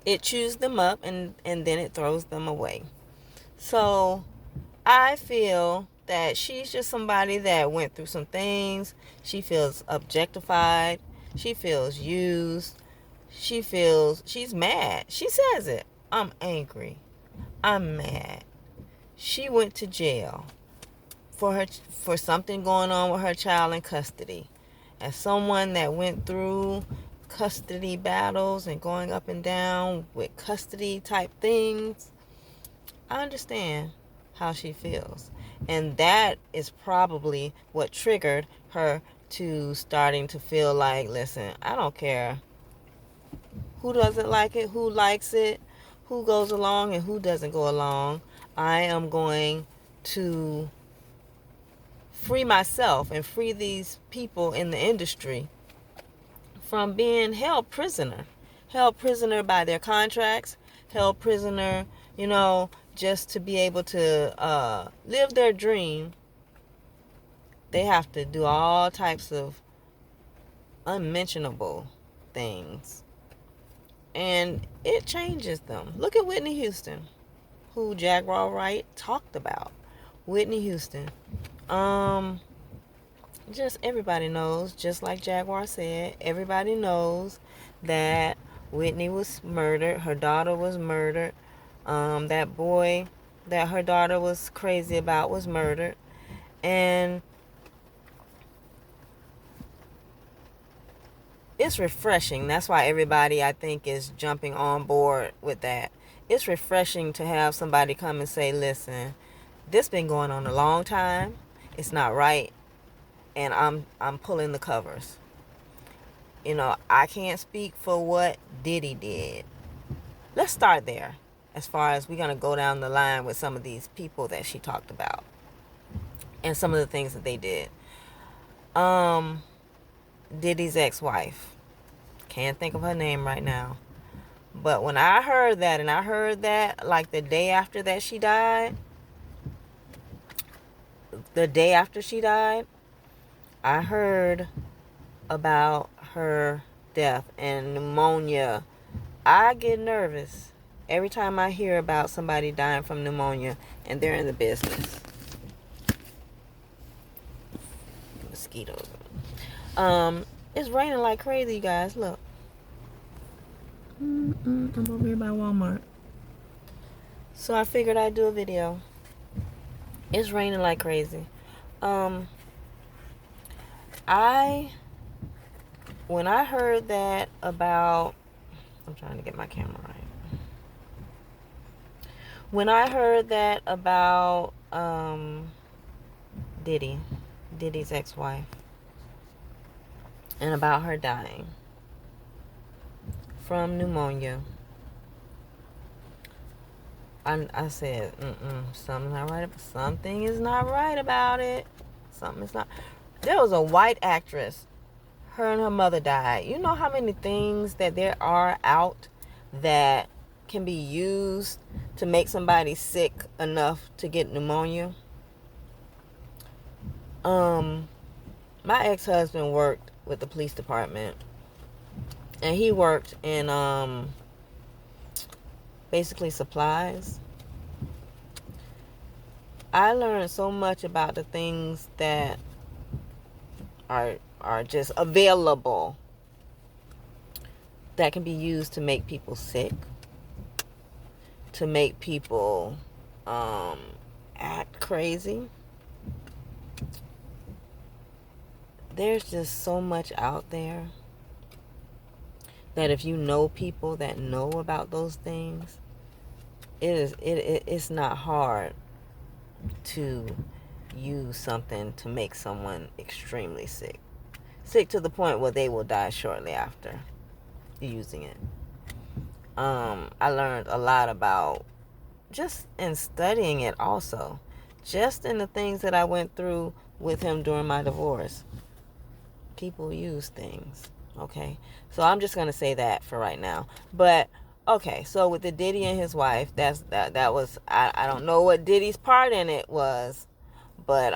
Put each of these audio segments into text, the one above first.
it chews them up and then it throws them away. So I feel that she's just somebody that went through some things. She feels objectified. She feels used. She feels she's mad. She says it. I'm angry. I'm mad. She went to jail for something going on with her child in custody. As someone that went through custody battles and going up and down with custody type things, I understand how she feels. And that is probably what triggered her to starting to feel like, listen, I don't care who doesn't like it, who likes it, who goes along and who doesn't go along. I am going to free myself and free these people in the industry from being held prisoner by their contracts, held prisoner, just to be able to live their dream. They have to do all types of unmentionable things, and it changes them. Look at Whitney Houston, who Jaguar Wright talked about. Whitney Houston. Just everybody knows, just like Jaguar said, everybody knows that Whitney was murdered. Her daughter was murdered. That boy that her daughter was crazy about was murdered. And it's refreshing. That's why everybody, I think, is jumping on board with that. It's refreshing to have somebody come and say, listen, this been going on a long time. It's not right. And I'm pulling the covers. I can't speak for what Diddy did. Let's start there. As far as we're going to go down the line with some of these people that she talked about and some of the things that they did. Diddy's ex-wife. Can't think of her name right now. But when I heard that, and I heard that like the day after she died, I heard about her death and pneumonia. I get nervous every time I hear about somebody dying from pneumonia and they're in the business. Mosquitoes. It's raining like crazy, you guys. Look. I'm over here by Walmart. So I figured I'd do a video. It's raining like crazy. When I heard that about, I'm trying to get my camera right. When I heard that about Diddy's ex-wife, and about her dying from pneumonia, I said, something's not right. Something is not right about it. Something is not. There was a white actress. Her and her mother died. You know how many things that there are out that can be used to make somebody sick enough to get pneumonia? My ex-husband worked with the police department, and he worked in basically supplies. I learned so much about the things that are just available that can be used to make people sick, to make people act crazy. There's just so much out there that if you know people that know about those things, it's not hard to use something to make someone extremely sick to the point where they will die shortly after using it. I learned a lot about, just in studying it also, just in the things that I went through with him during my divorce. People use things. Okay, so I'm just gonna say that for right now. But okay, so with the Diddy and his wife, that was, I don't know what Diddy's part in it was, but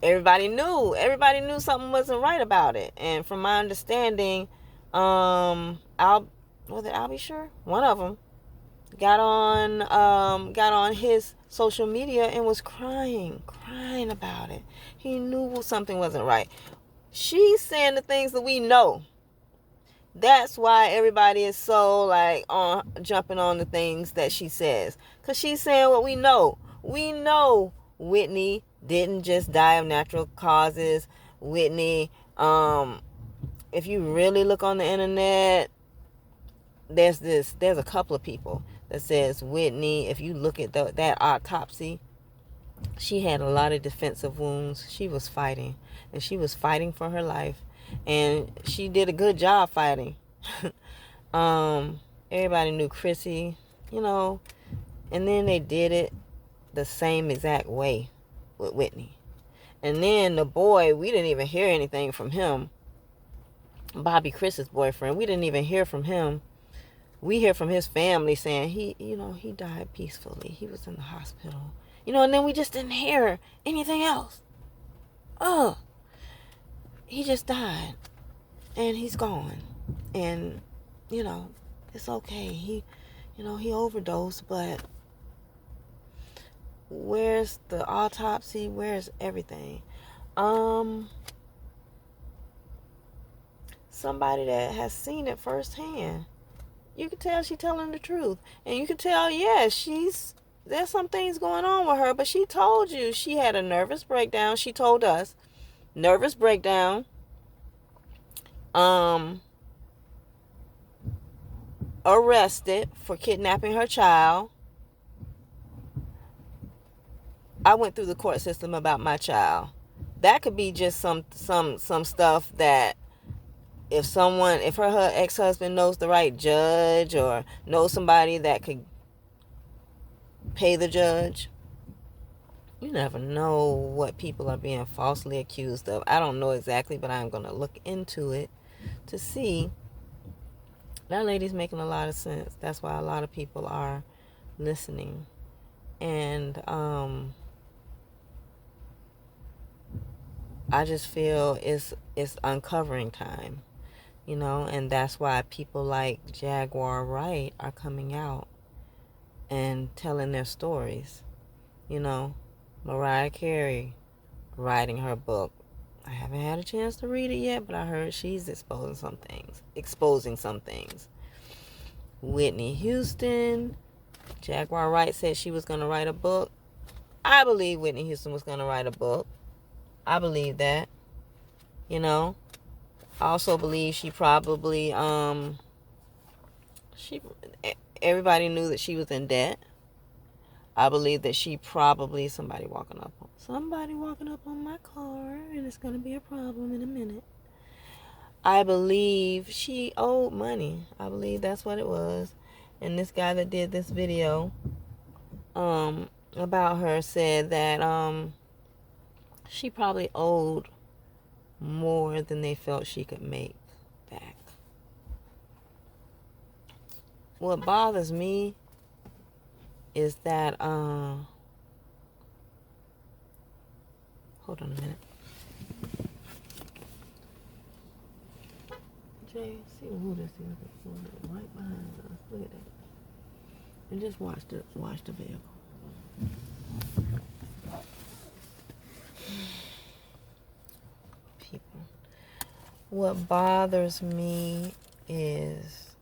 everybody knew something wasn't right about it. And from my understanding, Al was it Albie Sure? One of them got on his social media and was crying about it. He knew something wasn't right. She's saying the things that we know. That's why everybody is so like on jumping on the things that she says, because she's saying what we know. We know Whitney didn't just die of natural causes. Whitney, if you really look on the internet, there's a couple of people that says Whitney, if you look at that autopsy, she had a lot of defensive wounds. She was fighting, and she was fighting for her life, and she did a good job fighting. Everybody knew Chrissy, you know, and then they did it the same exact way with Whitney. And then the boy, we didn't even hear anything from him. Bobby Chris's boyfriend, we didn't even hear from him. We hear from his family saying he died peacefully. He was in the hospital. And then we just didn't hear anything else. Oh, he just died. And he's gone. And, it's okay. He overdosed, but where's the autopsy? Where's everything? Somebody that has seen it firsthand. You can tell she's telling the truth. And you can tell, there's some things going on with her, but she told you she had a nervous breakdown. She told us. Nervous breakdown. Arrested for kidnapping her child. I went through the court system about my child. That could be just some stuff that if her ex-husband knows the right judge or knows somebody that could pay the judge, you never know what people are being falsely accused of. I don't know exactly, but I'm going to look into it to see. That lady's making a lot of sense. That's why a lot of people are listening. And I just feel it's uncovering time, and that's why people like Jaguar Wright are coming out and telling their stories. Mariah Carey writing her book. I haven't had a chance to read it yet, but I heard she's exposing some things. Whitney Houston, Jaguar Wright said she was going to write a book. I believe Whitney Houston was going to write a book. I believe that. I also believe she probably, everybody knew that she was in debt. I believe that she probably, somebody walking up on my car, and it's going to be a problem in a minute. I believe she owed money. I believe that's what it was. And this guy that did this video about her said that she probably owed more than they felt she could make back. What bothers me is that hold on a minute. Jay, see who this is right behind us. Look at that. And just watch the vehicle. People. What bothers me is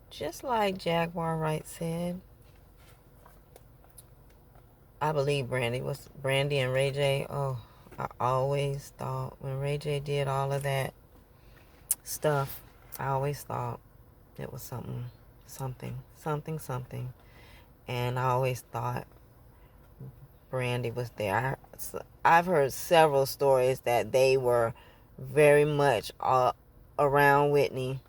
just like Jaguar Wright said, I believe Brandy and Ray J. Oh, I always thought when Ray J did all of that stuff, I always thought it was something. And I always thought Brandy was there. I've heard several stories that they were very much around Whitney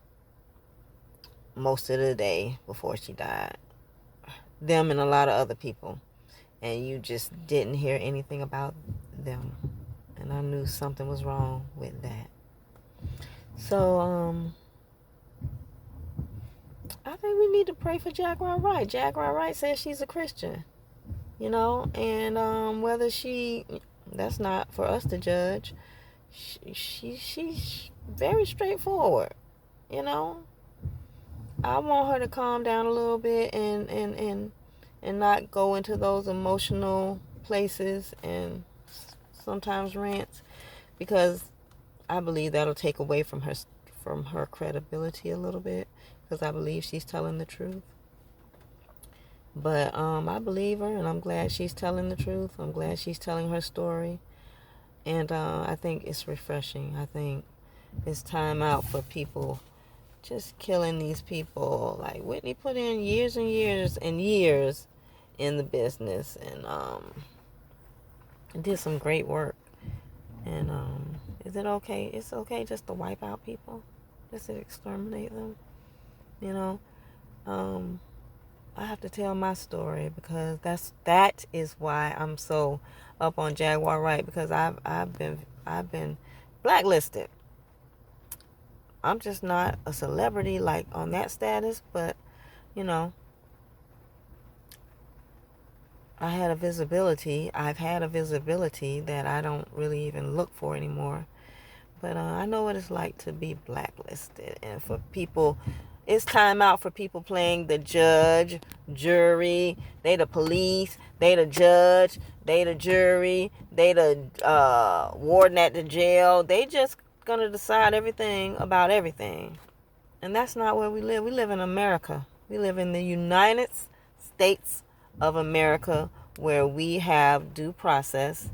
most of the day before she died. Them and a lot of other people. And you just didn't hear anything about them. And I knew something was wrong with that. So, I think we need to pray for Jaguar Wright. Jaguar Wright says she's a Christian. And whether that's not for us to judge. she's very straightforward. You know, I want her to calm down a little bit and not go into those emotional places and sometimes rants, because I believe that'll take away from her credibility a little bit, because I believe she's telling the truth. But I believe her, and I'm glad she's telling the truth. I'm glad she's telling her story, and I think it's refreshing. I think it's time out for people just killing these people. Like Whitney put in years and years and years in the business, and did some great work. And is it okay? It's okay just to wipe out people, just to exterminate them. You know, I have to tell my story, because that is why I'm so up on Jaguar Wright, because I've been blacklisted. I'm just not a celebrity like on that status, but you know, I've had a visibility that I don't really even look for anymore. But I know what it's like to be blacklisted. And for people, it's time out for people playing the judge, jury. They the police, they the judge, they the jury, they the warden at the jail. They just gonna decide everything about everything. And that's not where we live. We live in America. We live in the United States of America, where we have due process.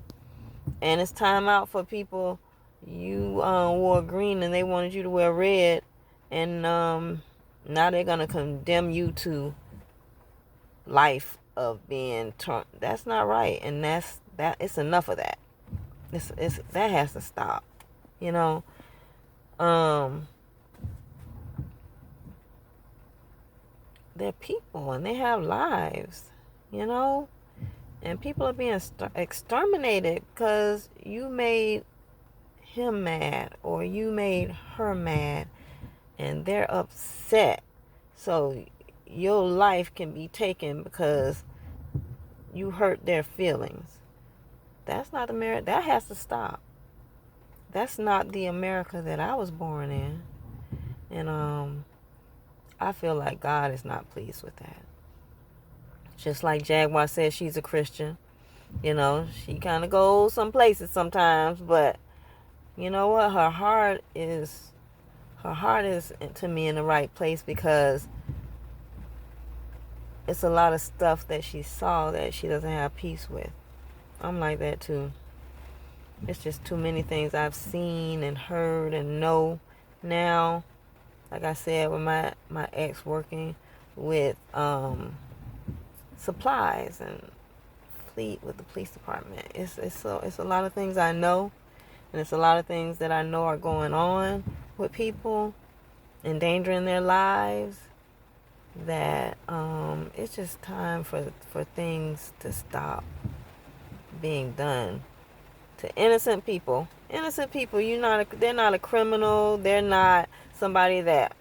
And it's time out for people. You wore green and they wanted you to wear red, and now they're gonna condemn you to life of being turned. That's not right, and that. It's enough of that. It's that has to stop. You know, they're people and they have lives. You know, and people are being exterminated because you made him mad or you made her mad, and they're upset. So your life can be taken because you hurt their feelings. That's not America. That has to stop. That's not the America that I was born in. And I feel like God is not pleased with that. Just like Jaguar says, she's a Christian. You know, she kind of goes some places sometimes, but you know what? Her heart is to me in the right place, because it's a lot of stuff that she saw that she doesn't have peace with. I'm like that too. It's just too many things I've seen and heard and know now. Like I said, with my ex working with supplies and fleet with the police department. It's a lot of things I know, and it's a lot of things that I know are going on with people, endangering their lives, that it's just time for things to stop being done to innocent people. Innocent people, they're not a criminal. They're not somebody that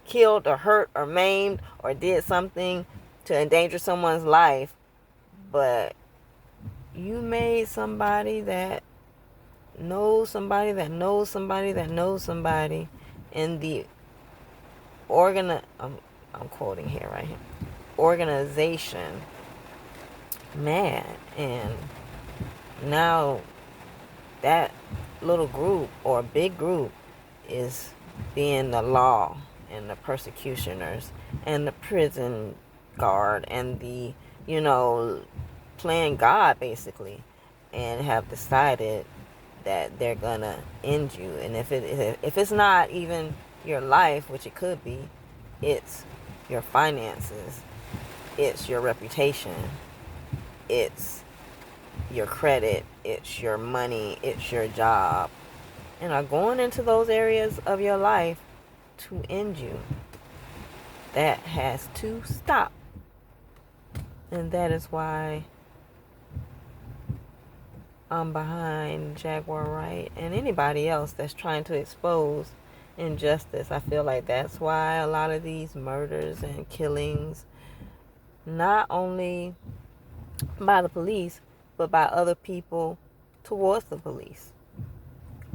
killed or hurt or maimed or did something to endanger someone's life. But you made somebody that knows somebody that knows somebody that knows somebody in the I'm quoting here, right here, organization mad. And now that little group or big group is being the law and the persecutioners and the prison guard and the, playing God basically, and have decided that they're gonna end you. And if it's not even your life, which it could be, it's your finances, it's your reputation, it's your credit, it's your money, it's your job, and are going into those areas of your life to end you. That has to stop. And that is why I'm behind Jaguar Wright and anybody else that's trying to expose injustice. I feel like that's why a lot of these murders and killings, not only by the police, but by other people towards the police,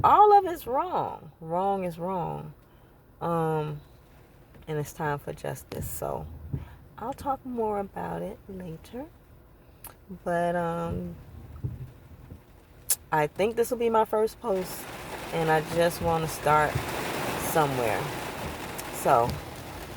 all of it's wrong. Wrong is wrong. And it's time for justice. So I'll talk more about it later. But I think this will be my first post, and I just want to start somewhere. So